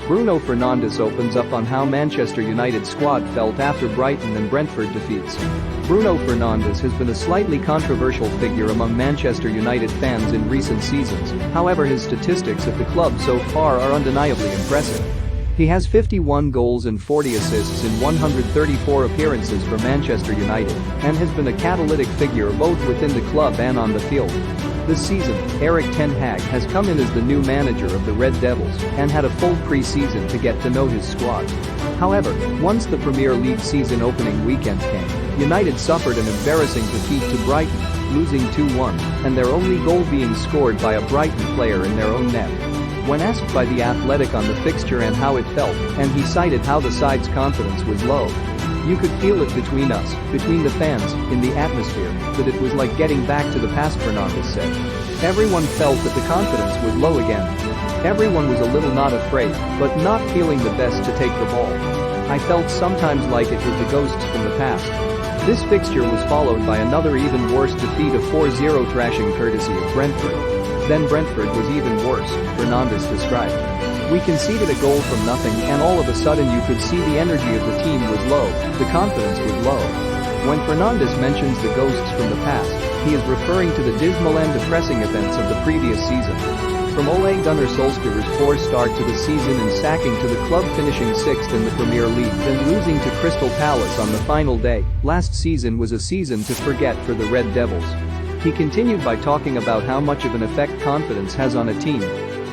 Bruno Fernandes opens up on how Manchester United squad felt after Brighton and Brentford defeats. Bruno Fernandes has been a slightly controversial figure among Manchester United fans in recent seasons, however his statistics at the club so far are undeniably impressive. He has 51 goals and 40 assists in 134 appearances for Manchester United and has been a catalytic figure both within the club and on the field. This season, Erik ten Hag has come in as the new manager of the Red Devils and had a full pre-season to get to know his squad. However, once the Premier League season opening weekend came, United suffered an embarrassing defeat to Brighton, losing 2-1, and their only goal being scored by a Brighton player in their own net. When asked by The Athletic on the fixture and how it felt, and he cited how the side's confidence was low. "You could feel it between us, between the fans, in the atmosphere, that it was like getting back to the past," Fernandes said. "Everyone felt that the confidence was low again. Everyone was a little not afraid, but not feeling the best to take the ball. I felt sometimes like it was the ghosts from the past." This fixture was followed by another even worse defeat of 4-0 thrashing courtesy of Brentford. Then Brentford was even worse, Fernandes described. "We conceded a goal from nothing and all of a sudden you could see the energy of the team was low, the confidence was low." When Fernandes mentions the ghosts from the past, he is referring to the dismal and depressing events of the previous season. From Ole Gunnar Solskjaer's poor start to the season and sacking to the club finishing 6th in the Premier League and losing to Crystal Palace on the final day, last season was a season to forget for the Red Devils. He continued by talking about how much of an effect confidence has on a team.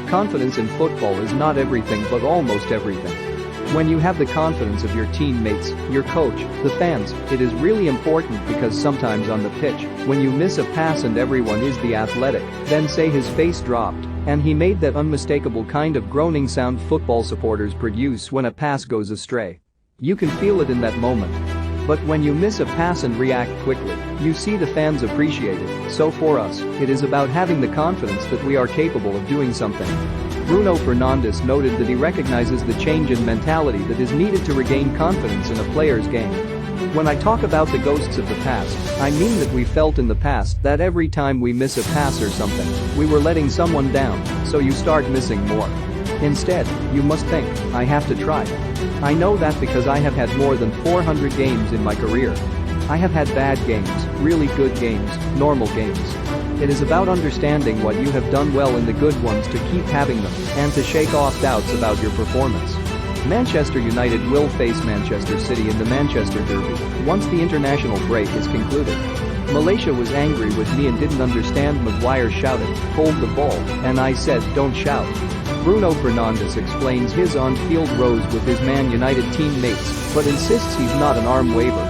"Confidence in football is not everything but almost everything. When you have the confidence of your teammates, your coach, the fans, it is really important because sometimes on the pitch, when you miss a pass and everyone is The Athletic, then say his face dropped, and he made that unmistakable kind of groaning sound football supporters produce when a pass goes astray. You can feel it in that moment. But when you miss a pass and react quickly, you see the fans appreciate it. So for us, it is about having the confidence that we are capable of doing something." Bruno Fernandes noted that he recognizes the change in mentality that is needed to regain confidence in a player's game. "When I talk about the ghosts of the past, I mean that we felt in the past that every time we miss a pass or something, we were letting someone down, so you start missing more. Instead, you must think, I have to try. I know that because I have had more than 400 games in my career. I have had bad games, really good games, normal games. It is about understanding what you have done well in the good ones to keep having them and to shake off doubts about your performance." Manchester United will face Manchester City in the Manchester Derby once the international break is concluded. "Malaysia was angry with me and didn't understand Maguire shouted, 'Hold the ball,' and I said, 'Don't shout.'" Bruno Fernandes explains his on-field woes with his Man United teammates, but insists he's not an arm waver.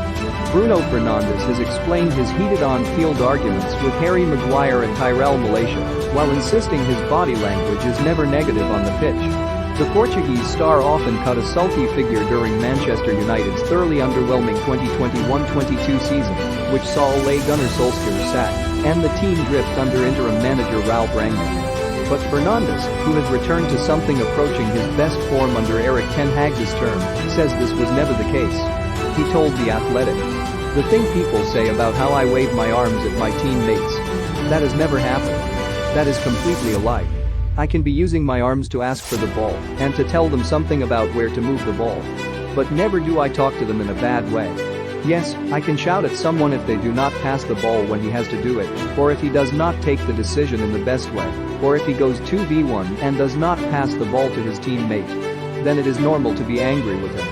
Bruno Fernandes has explained his heated on-field arguments with Harry Maguire and Tyrell Malaysia, while insisting his body language is never negative on the pitch. The Portuguese star often cut a sulky figure during Manchester United's thoroughly underwhelming 2021-22 season, which saw Ole Gunnar Solskjaer sacked and the team drift under interim manager Ralf Rangnick. But Fernandes, who has returned to something approaching his best form under Erik ten Hag's term, says this was never the case. He told The Athletic, "The thing people say about how I wave my arms at my teammates, that has never happened. That is completely a lie. I can be using my arms to ask for the ball and to tell them something about where to move the ball. But never do I talk to them in a bad way. Yes, I can shout at someone if they do not pass the ball when he has to do it, or if he does not take the decision in the best way, or if he goes 2v1 and does not pass the ball to his teammate. Then it is normal to be angry with him."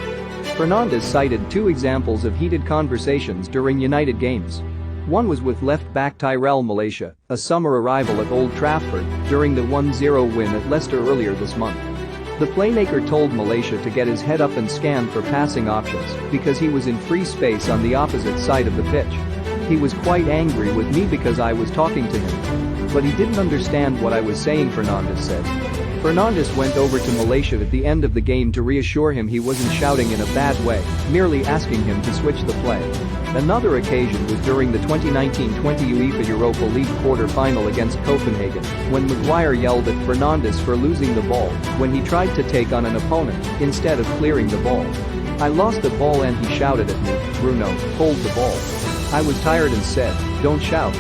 Fernandes cited 2 examples of heated conversations during United games. One was with left-back Tyrell Malaysia, a summer arrival at Old Trafford, during the 1-0 win at Leicester earlier this month. The playmaker told Malaysia to get his head up and scan for passing options because he was in free space on the opposite side of the pitch. "He was quite angry with me because I was talking to him. But he didn't understand what I was saying," Fernandes said. Fernandes went over to Malaysia at the end of the game to reassure him he wasn't shouting in a bad way, merely asking him to switch the play. Another occasion was during the 2019-20 UEFA Europa League quarter-final against Copenhagen, when Maguire yelled at Fernandes for losing the ball when he tried to take on an opponent instead of clearing the ball. "I lost the ball and he shouted at me, 'Bruno, hold the ball.' I was tired and said, 'Don't shout,'"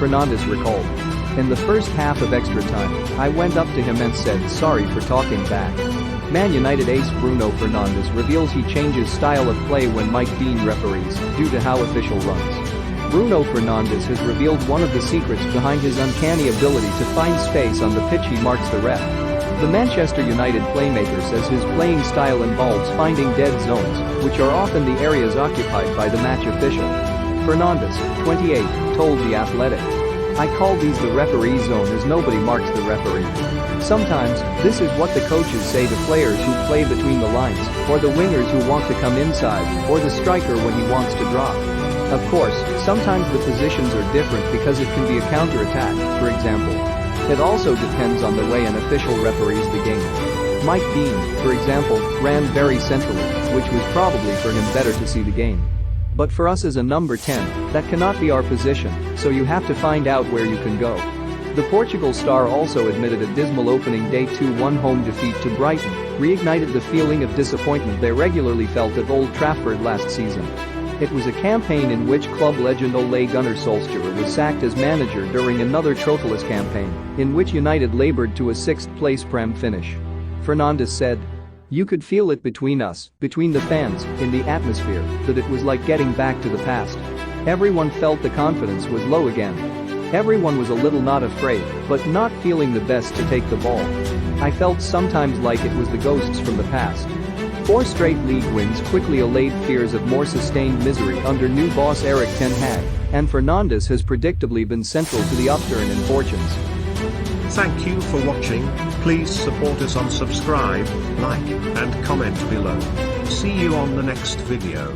Fernandes recalled. "In the first half of extra time, I went up to him and said sorry for talking back. Man United ace Bruno Fernandes reveals he changes style of play when Mike Dean referees due to how official runs. Bruno Fernandes has revealed one of the secrets behind his uncanny ability to find space on the pitch. He marks the ref. The Manchester United playmaker says his playing style involves finding dead zones, which are often the areas occupied by the match official. Fernandes, 28, told The Athletic, "I call these the referee zone as nobody marks the referee. Sometimes, this is what the coaches say to players who play between the lines, or the wingers who want to come inside, or the striker when he wants to drop. Of course, sometimes the positions are different because it can be a counter-attack, for example. It also depends on the way an official referees the game. Mike Dean, for example, ran very centrally, which was probably for him better to see the game. But for us as a number 10, that cannot be our position, so you have to find out where you can go." The Portugal star also admitted a dismal opening day 2-1 home defeat to Brighton reignited the feeling of disappointment they regularly felt at Old Trafford last season. It was a campaign in which club legend Ole Gunnar Solskjaer was sacked as manager during another trophyless campaign, in which United laboured to a sixth-place Prem finish. Fernandes said, "You could feel it between us, between the fans, in the atmosphere, that it was like getting back to the past. Everyone felt the confidence was low again. Everyone was a little not afraid, but not feeling the best to take the ball. I felt sometimes like it was the ghosts from the past." 4 straight league wins quickly allayed fears of more sustained misery under new boss Erik ten Hag, and Fernandes has predictably been central to the upturn in fortunes. Thank you for watching. Please support us on subscribe, like, and comment below. See you on the next video.